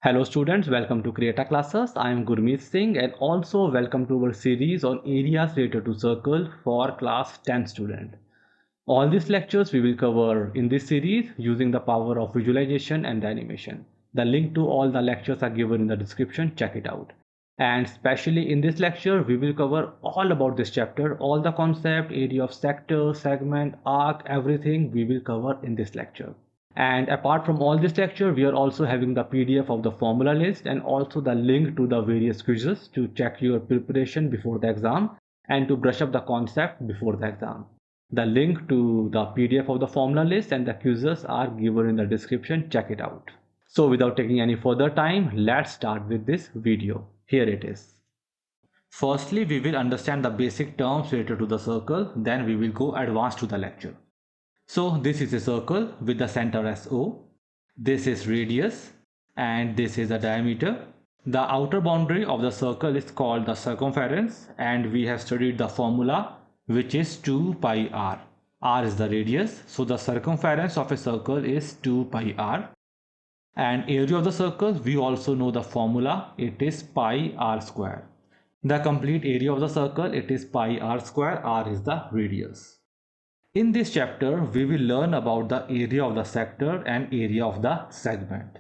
Hello students, welcome to CREATA Classes. I am Gurmeet Singh and also welcome to our series on areas related to circle for class 10 student. All these lectures we will cover in this series using the power of visualization and animation. The link to all the lectures are given in the description, check it out. And especially in this lecture, we will cover all about this chapter, all the concept, area of sector, segment, arc, everything we will cover in this lecture. And apart from all this lecture, we are also having the PDF of the formula list and also the link to the various quizzes to check your preparation before the exam and to brush up the concept before the exam. The link to the PDF of the formula list and the quizzes are given in the description. Check it out. So without taking any further time, let's start with this video. Here it is. Firstly, we will understand the basic terms related to the circle, then we will go advanced to the lecture. So this is a circle with the center as O. This is radius and this is the diameter. The outer boundary of the circle is called the circumference and we have studied the formula which is 2 pi r. R is the radius, so the circumference of a circle is 2 pi r. And area of the circle, we also know the formula, it is pi r square. The complete area of the circle, it is pi r square, r is the radius. In this chapter, we will learn about the area of the sector and area of the segment.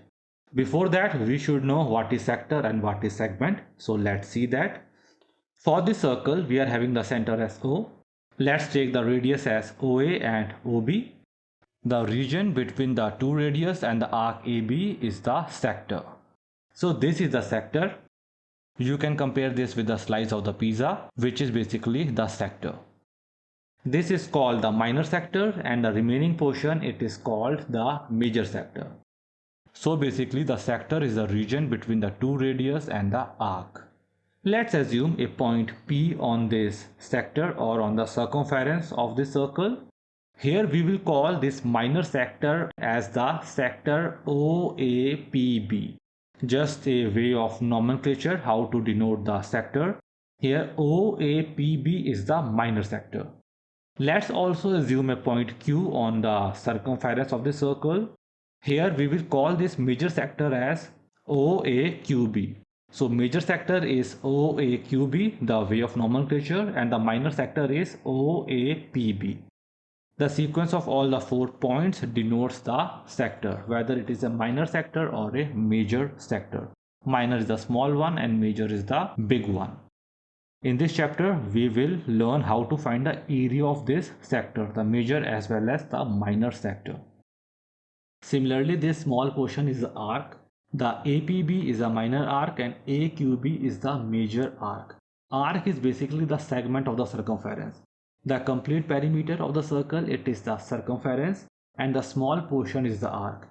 Before that, we should know what is sector and what is segment. So let's see that. For this circle, we are having the center as O. Let's take the radius as OA and OB. The region between the two radius and the arc AB is the sector. So this is the sector. You can compare this with the slice of the pizza, which is basically the sector. This is called the minor sector and the remaining portion it is called the major sector. So basically the sector is the region between the two radius and the arc. Let's assume a point P on this sector or on the circumference of this circle. Here we will call this minor sector as the sector OAPB. Just a way of nomenclature how to denote the sector. Here OAPB is the minor sector. Let's also assume a point Q on the circumference of the circle. Here we will call this major sector as OAQB. So major sector is OAQB, the way of nomenclature, and the minor sector is OAPB. The sequence of all the 4 points denotes the sector, whether it is a minor sector or a major sector. Minor is the small one and major is the big one. In this chapter, we will learn how to find the area of this sector, the major as well as the minor sector. Similarly, this small portion is the arc. The APB is a minor arc and AQB is the major arc. Arc is basically the segment of the circumference. The complete perimeter of the circle, it is the circumference and the small portion is the arc.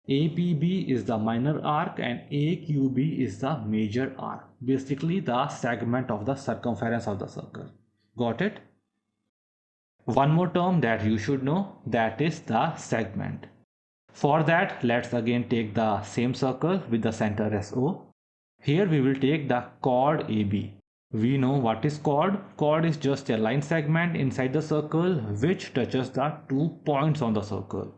APB is the minor arc and AQB is the major arc. Basically the segment of the circumference of the circle. Got it? One more term that you should know, that is the segment. For that, let's again take the same circle with the center as O. Here we will take the chord AB. We know what is chord. Chord is just a line segment inside the circle which touches the 2 points on the circle.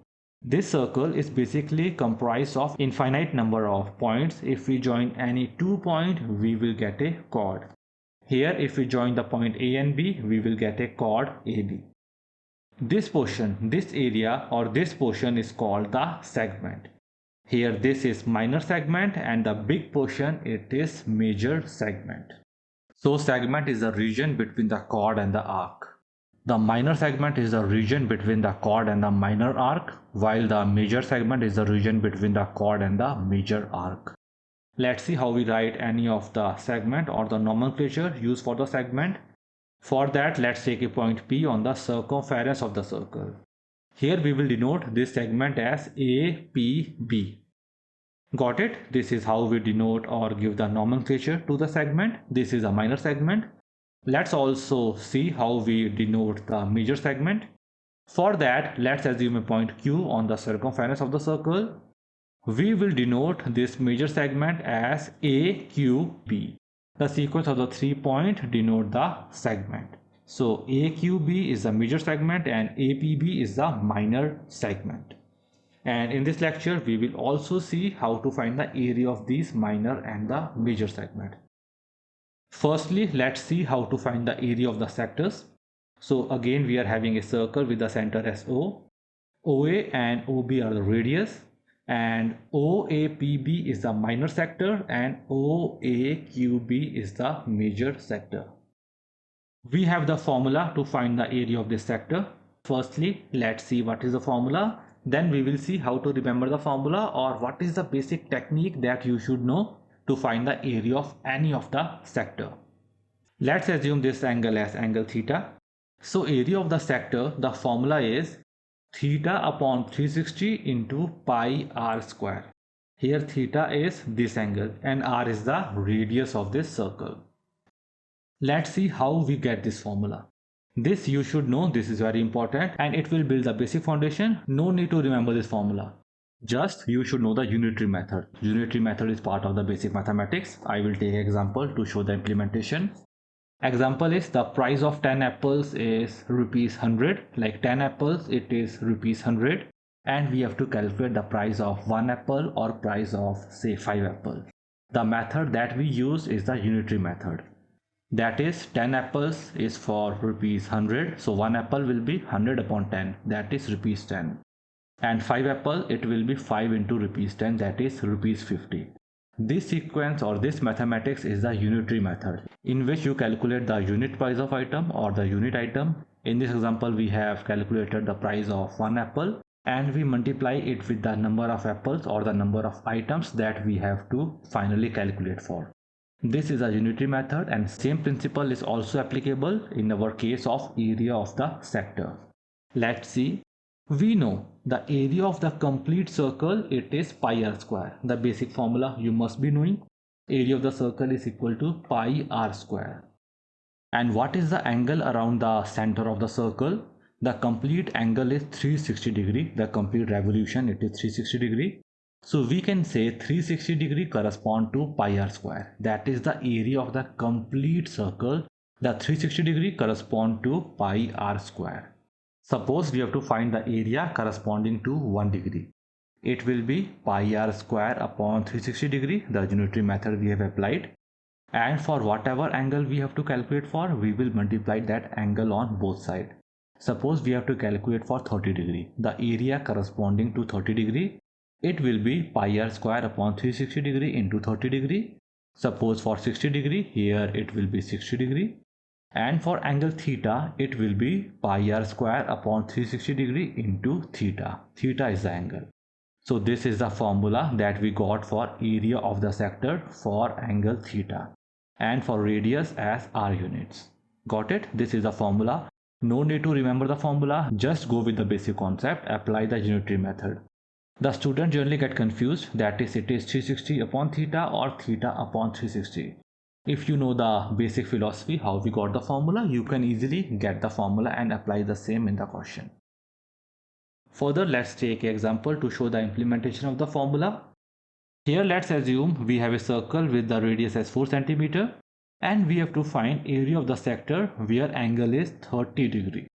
This circle is basically comprised of infinite number of points. If we join any 2 points, we will get a chord. Here, if we join the point A and B, we will get a chord AB. This portion, this area or this portion is called the segment. Here, this is minor segment and the big portion, it is major segment. So segment is the region between the chord and the arc. The minor segment is the region between the chord and the minor arc, while the major segment is the region between the chord and the major arc. Let's see how we write any of the segment or the nomenclature used for the segment. For that, let's take a point P on the circumference of the circle. Here we will denote this segment as APB. Got it? This is how we denote or give the nomenclature to the segment. This is a minor segment. Let's also see how we denote the major segment. For that, let's assume a point Q on the circumference of the circle. We will denote this major segment as AQB. The sequence of the 3 points denote the segment. So AQB is the major segment and APB is the minor segment. And in this lecture, we will also see how to find the area of these minor and the major segment. Firstly, let's see how to find the area of the sectors. So again, we are having a circle with the center as O. OA and OB are the radius, and OAPB is the minor sector and OAQB is the major sector. We have the formula to find the area of this sector. Firstly, let's see what is the formula. Then we will see how to remember the formula, or what is the basic technique that you should know to find the area of any of the sector. Let's assume this angle as angle theta. So area of the sector, the formula is theta upon 360 into pi r square. Here theta is this angle and r is the radius of this circle. Let's see how we get this formula. This you should know, this is very important and it will build the basic foundation. No need to remember this formula. Just you should know the unitary method. Unitary method is part of the basic mathematics. I will take example to show the implementation. Example is the price of 10 apples is rupees 100. Like 10 apples, it is rupees 100. And we have to calculate the price of 1 apple or price of say 5 apples. The method that we use is the unitary method. That is 10 apples is for rupees 100. So 1 apple will be 100 upon 10. That is rupees 10. And 5 apple, it will be 5 into rupees 10. That is rupees 50. This sequence or this mathematics is the unitary method, in which you calculate the unit price of item or the unit item. In this example, we have calculated the price of 1 apple and we multiply it with the number of apples or the number of items that we have to finally calculate for. This is a unitary method, and same principle is also applicable in our case of area of the sector. Let's see. We know the area of the complete circle, it is pi r square. The basic formula you must be knowing. Area of the circle is equal to pi r square. And what is the angle around the center of the circle? The complete angle is 360 degree. The complete revolution, it is 360 degree. So we can say 360 degree correspond to pi r square. That is the area of the complete circle. The 360 degree correspond to pi r square. Suppose we have to find the area corresponding to 1 degree. It will be pi r square upon 360 degree, the unitary method we have applied. And for whatever angle we have to calculate for, we will multiply that angle on both sides. Suppose we have to calculate for 30 degree. The area corresponding to 30 degree, it will be pi r square upon 360 degree into 30 degree. Suppose for 60 degree, here it will be 60 degree. And for angle theta, it will be pi r square upon 360 degree into theta. Theta is the angle. So this is the formula that we got for area of the sector for angle theta and for radius as r units. Got it? This is the formula. No need to remember the formula. Just go with the basic concept. Apply the unitary method. The student generally get confused, that is it is 360 upon theta or theta upon 360. If you know the basic philosophy, how we got the formula, you can easily get the formula and apply the same in the question. Further, let's take an example to show the implementation of the formula. Here, let's assume we have a circle with the radius as 4 cm and we have to find area of the sector where angle is 30 degree.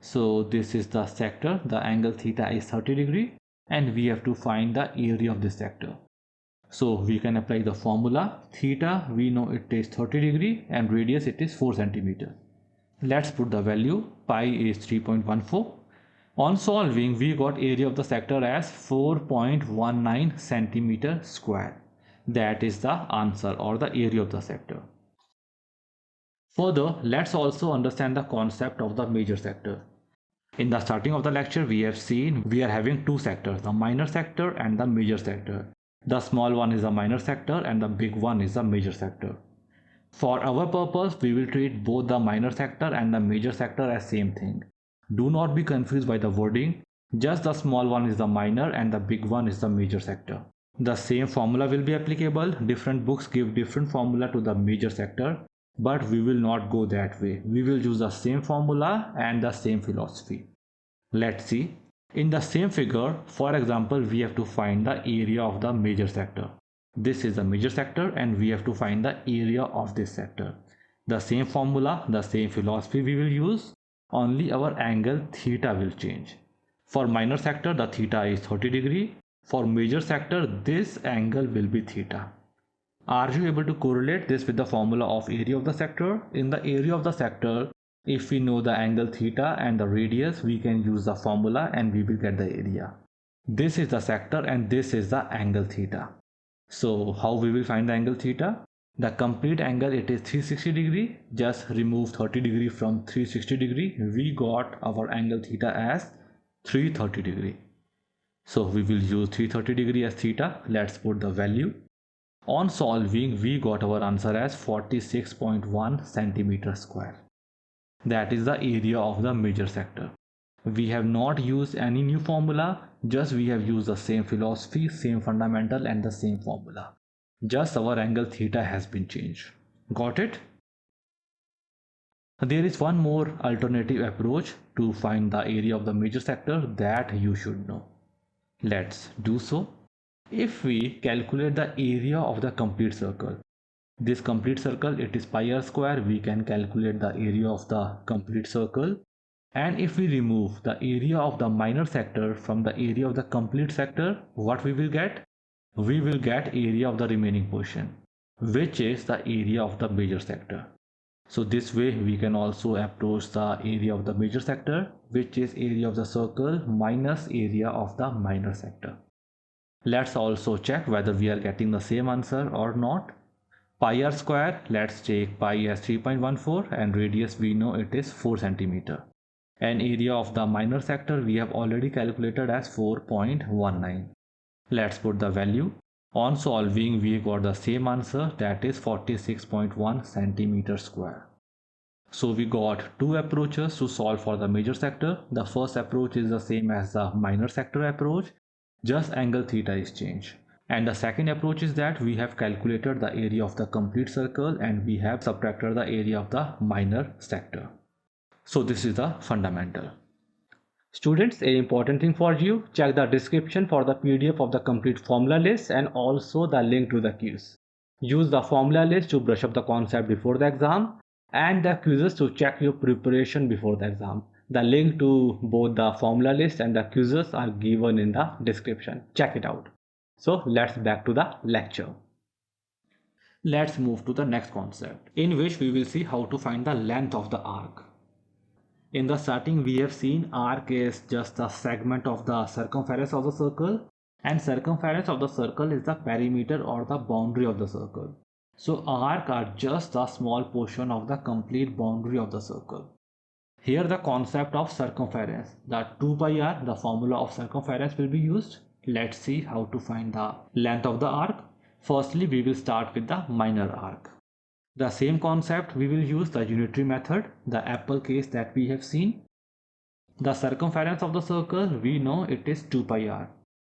So this is the sector, the angle theta is 30 degree and we have to find the area of this sector. So we can apply the formula. Theta, we know it is 30 degree and radius it is 4 cm. Let's put the value. Pi is 3.14. On solving, we got area of the sector as 4.19 centimeter square. That is the answer or the area of the sector. Further, let's also understand the concept of the major sector. In the starting of the lecture, we have seen we are having two sectors, the minor sector and the major sector. The small one is the minor sector and the big one is the major sector. For our purpose, we will treat both the minor sector and the major sector as same thing. Do not be confused by the wording. Just the small one is the minor and the big one is the major sector. The same formula will be applicable. Different books give different formula to the major sector, but we will not go that way. We will use the same formula and the same philosophy. Let's see. In the same figure, for example, we have to find the area of the major sector. This is the major sector and we have to find the area of this sector. The same formula, the same philosophy we will use, only our angle theta will change. For minor sector, the theta is 30 degree. For major sector, this angle will be theta. Are you able to correlate this with the formula of area of the sector? In the area of the sector, if we know the angle theta and the radius, we can use the formula and we will get the area. This is the sector and this is the angle theta. So how we will find the angle theta? The complete angle, it is 360 degree. Just remove 30 degree from 360 degree. We got our angle theta as 330 degree. So we will use 330 degree as theta. Let's put the value. On solving, we got our answer as 46.1 centimeter square. That is the area of the major sector. We have not used any new formula, just we have used the same philosophy, same fundamental and the same formula. Just our angle theta has been changed. Got it? There is one more alternative approach to find the area of the major sector that you should know. Let's do so. If we calculate the area of the complete circle, this complete circle, it is pi r square, we can calculate the area of the complete circle. And if we remove the area of the minor sector from the area of the complete sector, what we will get? We will get area of the remaining portion, which is the area of the major sector. So this way we can also approach the area of the major sector, which is area of the circle minus area of the minor sector. Let's also check whether we are getting the same answer or not. Pi r square, let's take pi as 3.14 and radius we know it is 4 centimeter. And area of the minor sector we have already calculated as 4.19. Let's put the value. On solving, we got the same answer, that is 46.1 centimeter square. So we got two approaches to solve for the major sector. The first approach is the same as the minor sector approach, just angle theta is changed. And the second approach is that we have calculated the area of the complete circle and we have subtracted the area of the minor sector. So this is the fundamental. Students, an important thing for you, check the description for the PDF of the complete formula list and also the link to the quiz. Use the formula list to brush up the concept before the exam and the quizzes to check your preparation before the exam. The link to both the formula list and the quizzes are given in the description. Check it out. So let's back to the lecture. Let's move to the next concept, in which we will see how to find the length of the arc. In the starting, we have seen arc is just a segment of the circumference of the circle, and circumference of the circle is the perimeter or the boundary of the circle. So arc are just a small portion of the complete boundary of the circle. Here the concept of circumference, the 2 pi r, the formula of circumference will be used. Let's see how to find the length of the arc. Firstly, we will start with the minor arc. The same concept, we will use the unitary method, the apple case that we have seen. The circumference of the circle, we know it is 2 pi r.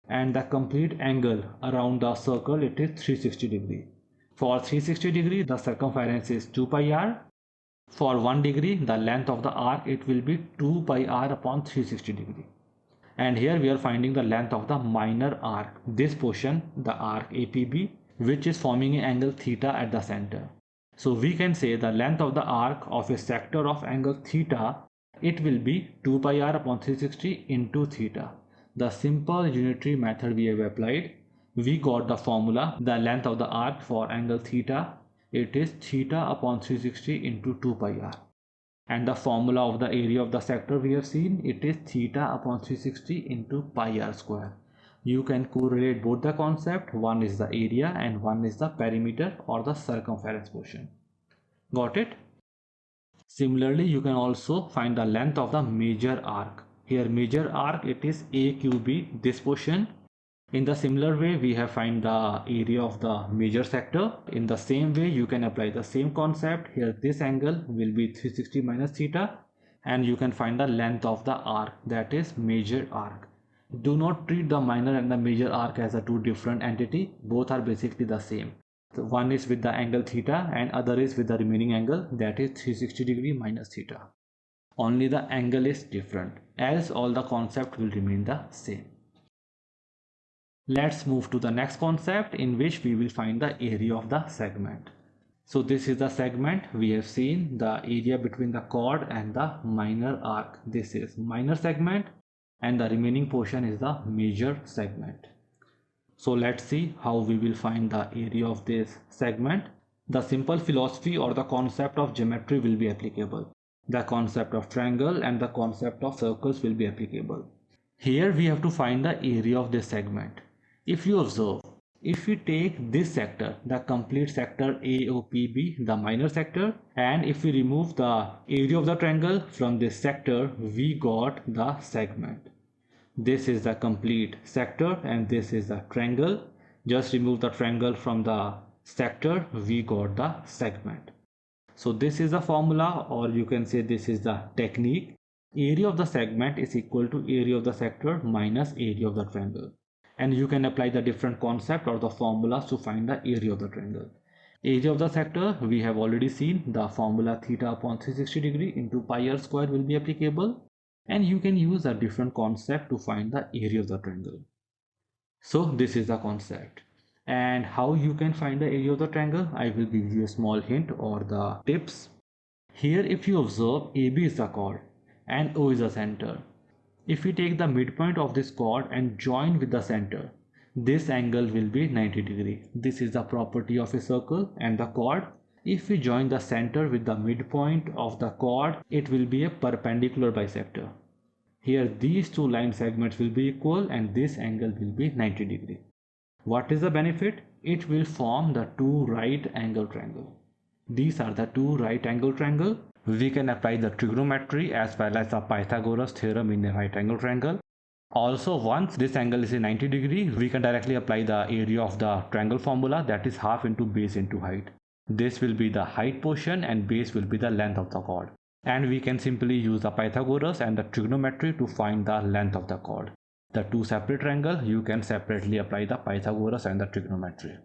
And the complete angle around the circle, it is 360 degree. For 360 degree, the circumference is 2 pi r. For 1 degree, the length of the arc, it will be 2 pi r upon 360 degree. And here we are finding the length of the minor arc, this portion, the arc APB, which is forming an angle theta at the center. So we can say the length of the arc of a sector of angle theta, it will be 2 pi r upon 360 into theta. The simple unitary method we have applied, we got the formula, the length of the arc for angle theta, it is theta upon 360 into 2 pi r. And the formula of the area of the sector we have seen, it is theta upon 360 into pi r square. You can correlate both the concept, one is the area and one is the perimeter or the circumference portion. Got it? Similarly, you can also find the length of the major arc. Here major arc, it is AQB, this portion. In the similar way, we have find the area of the major sector. In the same way, you can apply the same concept. Here this angle will be 360 minus theta and you can find the length of the arc, that is major arc. Do not treat the minor and the major arc as a two different entity. Both are basically the same. So one is with the angle theta and other is with the remaining angle, that is 360 degree minus theta. Only the angle is different, else all the concept will remain the same. Let's move to the next concept, in which we will find the area of the segment. So this is the segment. We have seen the area between the chord and the minor arc. This is minor segment. and the remaining portion is the major segment. So let's see how we will find the area of this segment. The simple philosophy or the concept of geometry will be applicable. The concept of triangle and the concept of circles will be applicable. Here we have to find the area of this segment. If you observe, if we take this sector, the complete sector AOPB, the minor sector, and if we remove the area of the triangle from this sector, we got the segment. This is the complete sector and this is the triangle. Just remove the triangle from the sector, we got the segment. So this is the formula, or you can say this is the technique. Area of the segment is equal to area of the sector minus area of the triangle. And you can apply the different concept or the formulas to find the area of the triangle. Area of the sector, we have already seen the formula theta upon 360 degree into pi r square will be applicable. And you can use a different concept to find the area of the triangle. So this is the concept. And how you can find the area of the triangle, I will give you a small hint or the tips. Here if you observe, AB is the chord and O is the center. If we take the midpoint of this chord and join with the center, this angle will be 90 degree. This is the property of a circle and the chord. If we join the center with the midpoint of the chord, it will be a perpendicular bisector. Here these two line segments will be equal and this angle will be 90 degree. What is the benefit? It will form the two right angle triangle. These are the two right angle triangle. We can apply the trigonometry as well as the Pythagoras theorem in a right angle triangle. Also, once this angle is a 90 degree, we can directly apply the area of the triangle formula, that is half into base into height. This will be the height portion and base will be the length of the chord. And we can simply use the Pythagoras and the trigonometry to find the length of the chord. The two separate triangles, you can separately apply the Pythagoras and the trigonometry.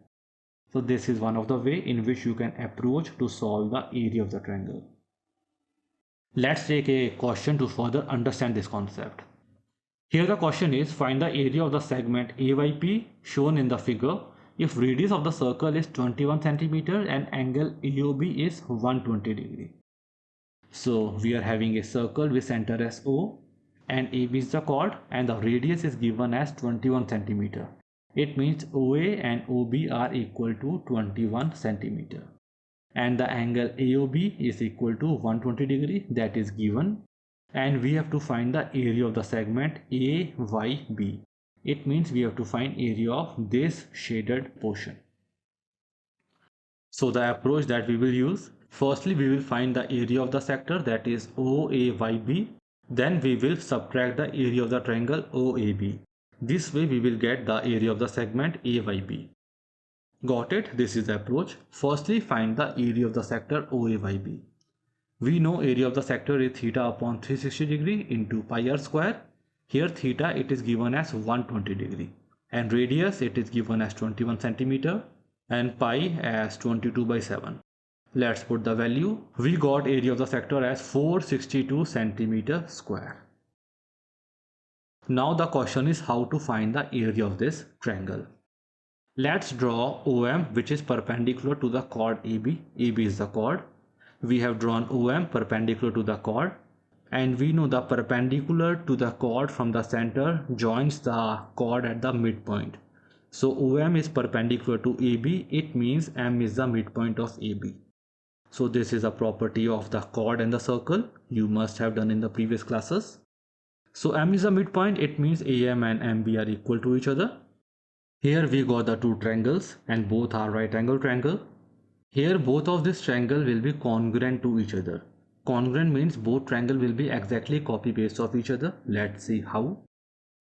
So this is one of the way in which you can approach to solve the area of the triangle. Let's take a question to further understand this concept. Here the question is, find the area of the segment AYP shown in the figure if radius of the circle is 21 cm and angle AOB is 120 degree. So we are having a circle with center as O and AB is the chord and the radius is given as 21 cm. It means OA and OB are equal to 21 cm. And the angle AOB is equal to 120 degree, that is given. And we have to find the area of the segment AYB. It means we have to find area of this shaded portion. So the approach that we will use, firstly we will find the area of the sector, that is OAYB. Then we will subtract the area of the triangle OAB. This way we will get the area of the segment AYB. Got it? This is the approach. Firstly find the area of the sector OAYB. We know area of the sector is theta upon 360 degree into pi r square. Here theta it is given as 120 degree and radius it is given as 21 cm and pi as 22/7. Let's put the value. We got area of the sector as 462 cm square. Now the question is how to find the area of this triangle. Let's draw OM which is perpendicular to the chord AB. AB is the chord. We have drawn OM perpendicular to the chord and we know the perpendicular to the chord from the center joins the chord at the midpoint. So OM is perpendicular to AB, it means M is the midpoint of AB. So this is a property of the chord and the circle you must have done in the previous classes. So M is the midpoint, it means AM and MB are equal to each other. Here we got the two triangles and both are right angle triangle. Here both of this triangle will be congruent to each other. Congruent means both triangle will be exactly copy paste of each other. Let's see how.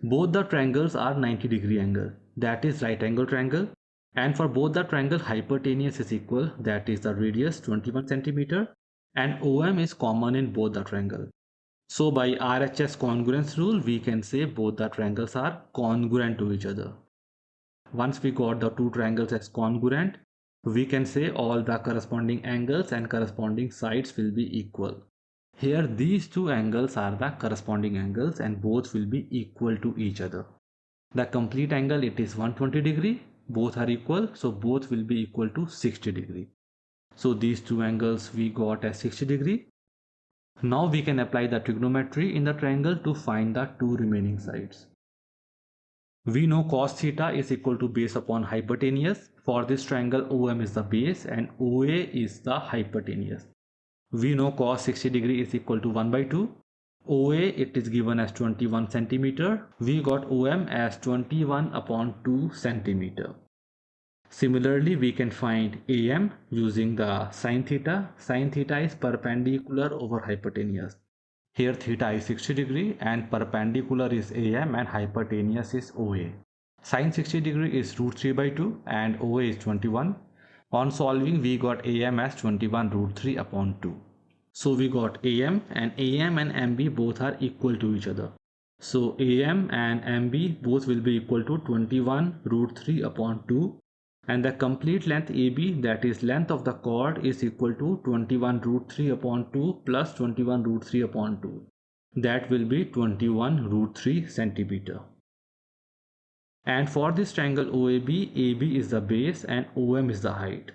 Both the triangles are 90 degree angle, that is right angle triangle, and for both the triangle hypotenuse is equal, that is the radius 21 cm and OM is common in both the triangle. So by RHS congruence rule we can say both the triangles are congruent to each other. Once we got the two triangles as congruent, we can say all the corresponding angles and corresponding sides will be equal. Here these two angles are the corresponding angles and both will be equal to each other. The complete angle it is 120 degree, both are equal, so both will be equal to 60 degree. So these two angles we got as 60 degree. Now we can apply the trigonometry in the triangle to find the two remaining sides. We know cos theta is equal to base upon hypotenuse. For this triangle, OM is the base and OA is the hypotenuse. We know cos 60 degree is equal to 1 by 2. OA it is given as 21 centimeter. We got OM as 21 upon 2 centimeter. Similarly, we can find AM using the sine theta. Sine theta is perpendicular over hypotenuse. Here theta is 60 degree and perpendicular is AM and hypotenuse is OA. Sine 60 degree is root 3 by 2 and OA is 21. On solving, we got AM as 21 root 3 upon 2. So we got AM and MB both are equal to each other. So AM and MB both will be equal to 21 root 3 upon 2. And the complete length AB, that is length of the chord, is equal to 21 root 3 upon 2 plus 21 root 3 upon 2. That will be 21 root 3 centimeter. And for this triangle OAB, AB is the base and OM is the height.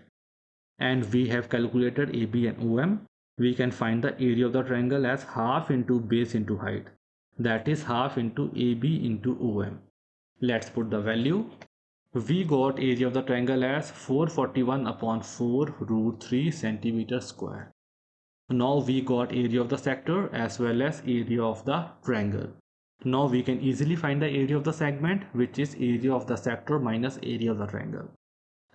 And we have calculated AB and OM. We can find the area of the triangle as half into base into height. That is half into AB into OM. Let's put the value. We got area of the triangle as 441 upon 4 root 3 centimeter square. Now we got area of the sector as well as area of the triangle. Now we can easily find the area of the segment, which is area of the sector minus area of the triangle.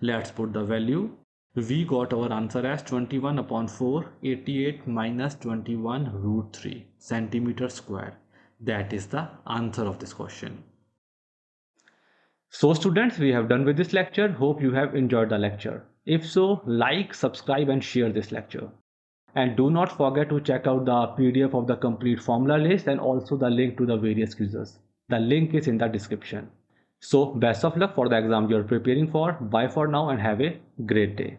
Let's put the value. We got our answer as 21 upon 4, 88 minus 21 root 3 centimeter square. That is the answer of this question. So students, we have done with this lecture. Hope you have enjoyed the lecture. If so, like, subscribe and share this lecture. And do not forget to check out the PDF of the complete formula list and also the link to the various quizzes. The link is in the description. So best of luck for the exam you are preparing for. Bye for now and have a great day.